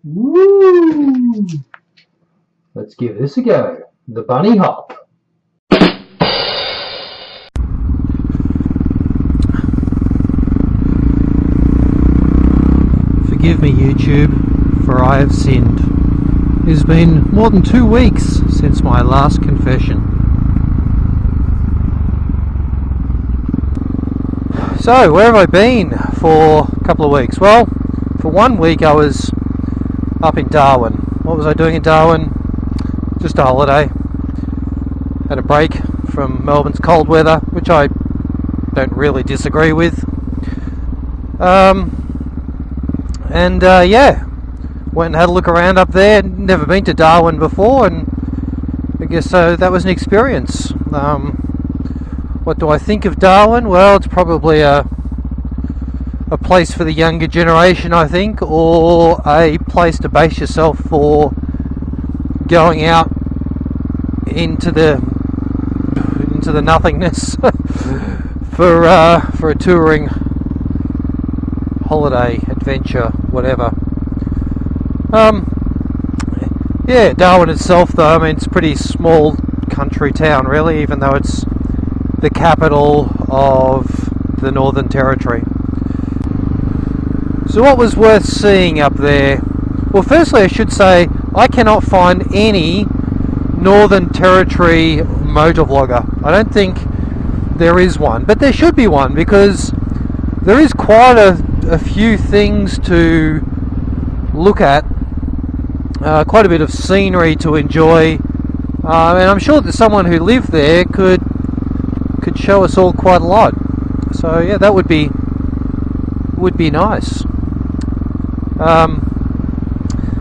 Woo! Let's give this a go. The bunny hop. Forgive me, YouTube, for I have sinned. It has been more than 2 weeks since my last confession. So, where have I been for a couple of weeks? Well, for 1 week I was up in Darwin. What was I doing in Darwin? Just a holiday. Had a break from Melbourne's cold weather, which I don't really disagree with. Yeah, went and had a look around up there. Never been to Darwin before, and I guess that was an experience. What do I think of Darwin? Well, it's probably a place for the younger generation, I think, or a place to base yourself for going out into the nothingness for a touring holiday, adventure, whatever. Yeah, Darwin itself, though, I mean, it's a pretty small country town, really, even though it's the capital of the Northern Territory. So what was worth seeing up there? Well, firstly, I should say I cannot find any Northern Territory motovlogger. I don't think there is one, but there should be one, because there is quite a few things to look at, quite a bit of scenery to enjoy, and I'm sure that someone who lived there could show us all quite a lot. So yeah, that would be nice.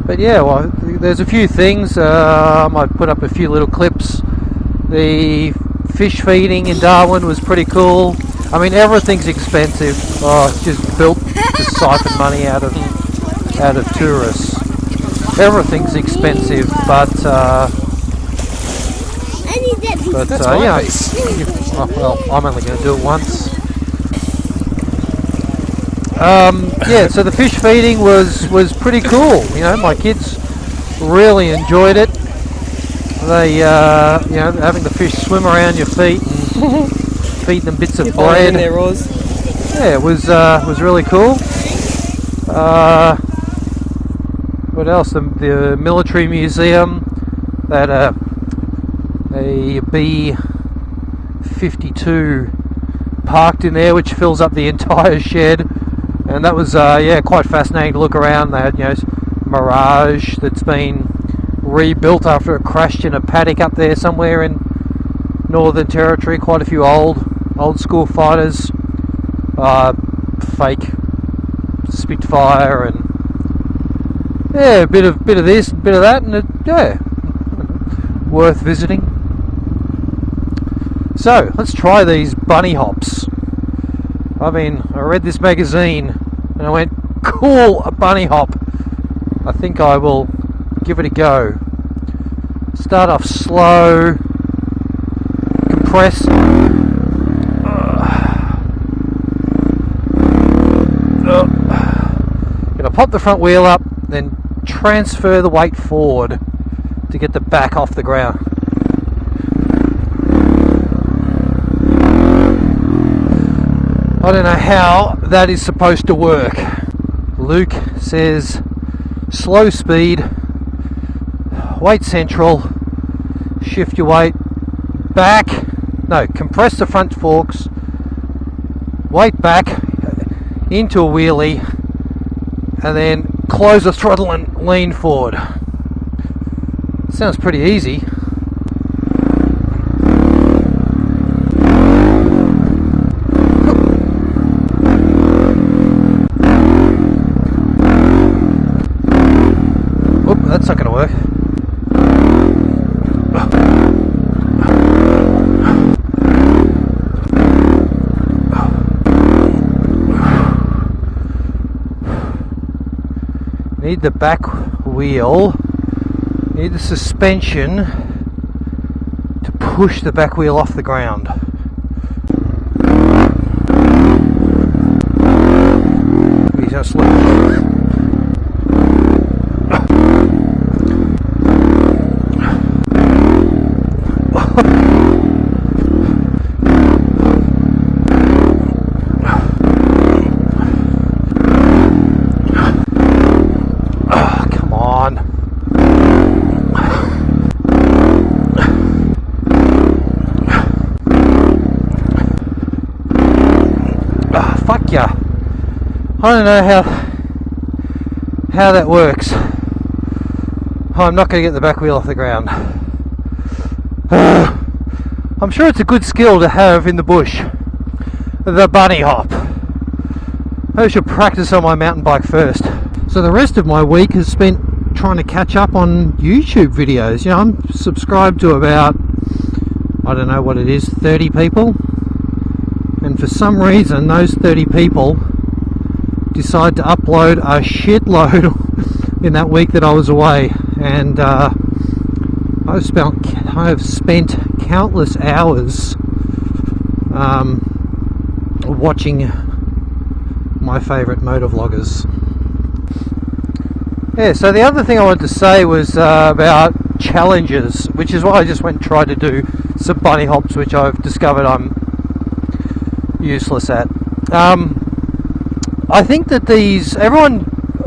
But yeah, well, there's a few things. I might put up a few little clips. The fish feeding in Darwin was pretty cool. I mean, everything's expensive. Oh, it's just built to siphon money out of tourists. Everything's expensive, but yeah. Well, I'm only going to do it once. Yeah, so the fish feeding was pretty cool. You know, my kids really enjoyed it. They, you know, having the fish swim around your feet and feeding them bits of bread. Yeah, it was really cool. What else? The military museum, that a B-52 parked in there, which fills up the entire shed, and that was yeah, quite fascinating to look around. They had, you know, Mirage that's been rebuilt after it crashed in a paddock up there somewhere in Northern Territory. Quite a few old school fighters, fake Spitfire, and yeah, a bit of this, a bit of that, and yeah, worth visiting. So let's try these bunny hops. I mean, I read this magazine and I went, cool, a bunny hop. I think I will give it a go. Start off slow, compress. Gonna pop the front wheel up, then transfer the weight forward to get the back off the ground. I don't know how that is supposed to work. Luke says slow speed, weight central, shift your weight back, no, compress the front forks, weight back into a wheelie, and then close the throttle and lean forward. Sounds pretty easy. Oop, that's not going to work. Need the back wheel, need the suspension to push the back wheel off the ground. Just look. Come on. Fuck ya. I don't know how that works. I'm not going to get the back wheel off the ground. I'm sure it's a good skill to have in the bush. The bunny hop. I should practice on my mountain bike first. So the rest of my week is spent trying to catch up on YouTube videos. You know, I'm subscribed to about, I don't know what it is, 30 people. And for some reason, those 30 people decide to upload a shitload in that week that I was away. And I've spent countless hours watching my favourite motovloggers. Yeah, so the other thing I wanted to say was about challenges, which is why I just went and tried to do some bunny hops, which I've discovered I'm useless at. I think that a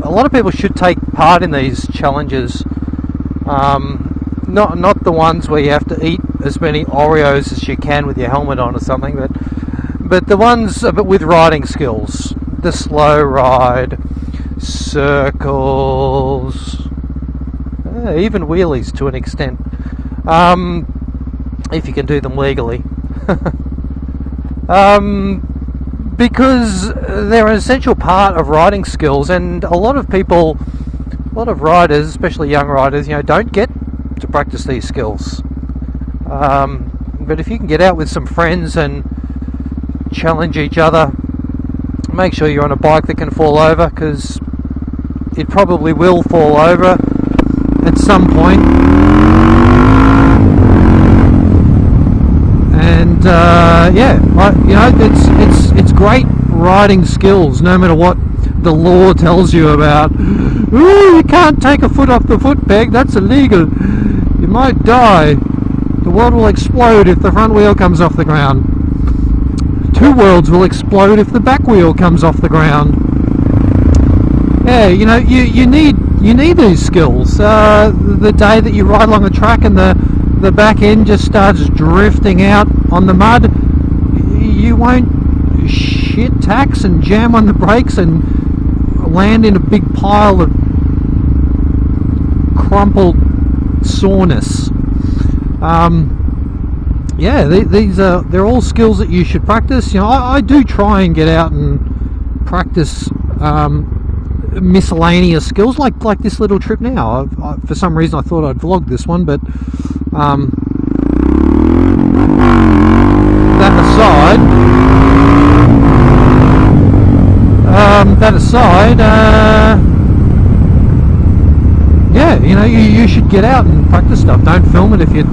lot of people should take part in these challenges. Not the ones where you have to eat as many Oreos as you can with your helmet on or something, but the ones with riding skills. The slow ride, circles, even wheelies to an extent, if you can do them legally. Because they're an essential part of riding skills, and a lot of riders, especially young riders, you know, don't get to practice these skills. But if you can get out with some friends and challenge each other, make sure you're on a bike that can fall over, because it probably will fall over at some point. And it's great riding skills, no matter what the law tells you about. Ooh, you can't take a foot off the foot peg, that's illegal. You might die. The world will explode if the front wheel comes off the ground. Two worlds will explode if the back wheel comes off the ground. Yeah, you know, you need these skills. The day that you ride along the track and the back end just starts drifting out on the mud, you won't shit tacks and jam on the brakes and land in a big pile of crumpled soreness. They're all skills that you should practice. You know, I do try and get out and practice miscellaneous skills like this little trip now. For some reason I thought I'd vlog this one, but that aside, yeah, you know, you should get out and practice stuff. Don't film it if you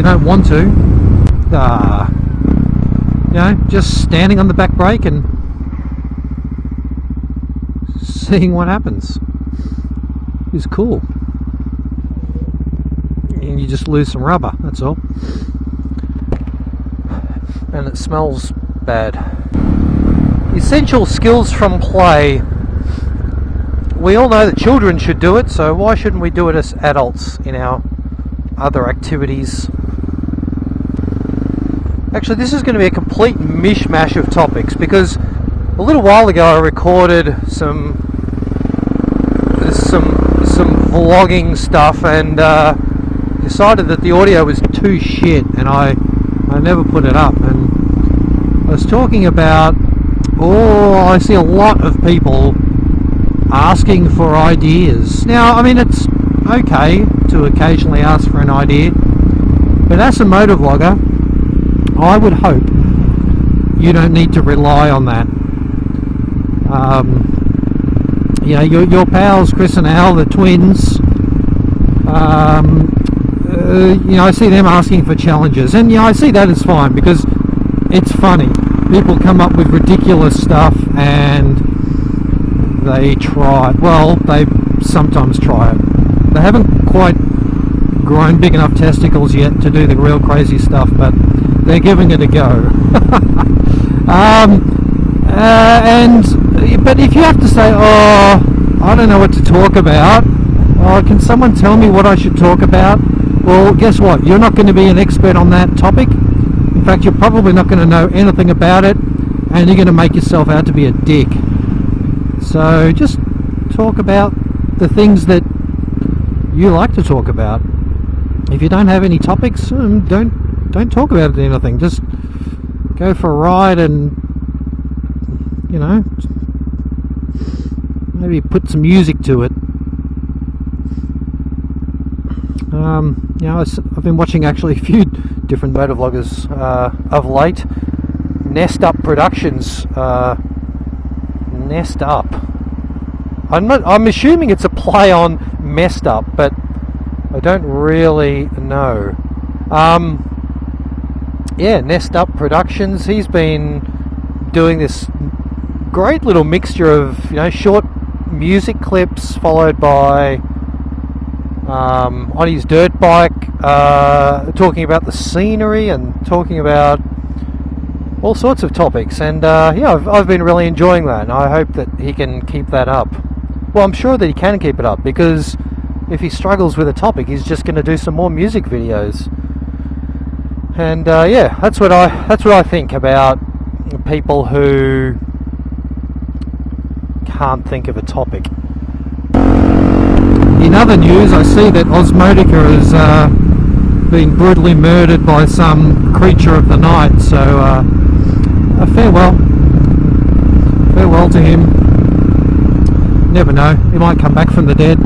don't want to. You know, just standing on the back brake and seeing what happens is cool. And you just lose some rubber, that's all. And it smells bad. Essential skills from play. We all know that children should do it, so why shouldn't we do it as adults in our other activities? Actually, this is going to be a complete mishmash of topics, because a little while ago I recorded some vlogging stuff and decided that the audio was too shit, and I never put it up. And I was talking about, I see a lot of people asking for ideas. Now, I mean, it's okay to occasionally ask for an idea, but as a motovlogger, I would hope you don't need to rely on that. You know, your pals Chris and Al, the twins, you know, I see them asking for challenges, and I see that as fine, because it's funny. People come up with ridiculous stuff and they try. Well, they sometimes try it. They haven't quite grown big enough testicles yet to do the real crazy stuff, but they're giving it a go. But if you have to say, oh, I don't know what to talk about, oh, can someone tell me what I should talk about? Well, guess what? You're not going to be an expert on that topic. In fact, you're probably not going to know anything about it, and you're going to make yourself out to be a dick. So just talk about the things that you like to talk about. If you don't have any topics, don't talk about anything. Just go for a ride and, you know, maybe put some music to it. You know, I've been watching actually a few different motovloggers of late. Nest Up Productions. Nest Up. I'm assuming it's a play on messed up, but I don't really know. Yeah, Nest Up Productions. He's been doing this great little mixture of, you know, short music clips followed by on his dirt bike, talking about the scenery and talking about all sorts of topics. And yeah, I've been really enjoying that, and I hope that he can keep that up. Well, I'm sure that he can keep it up, because if he struggles with a topic, he's just going to do some more music videos. And yeah, that's what I think about people who can't think of a topic. In other news, I see that Ausmodica is being brutally murdered by some creature of the night. So a farewell to him. Never know, he might come back from the dead.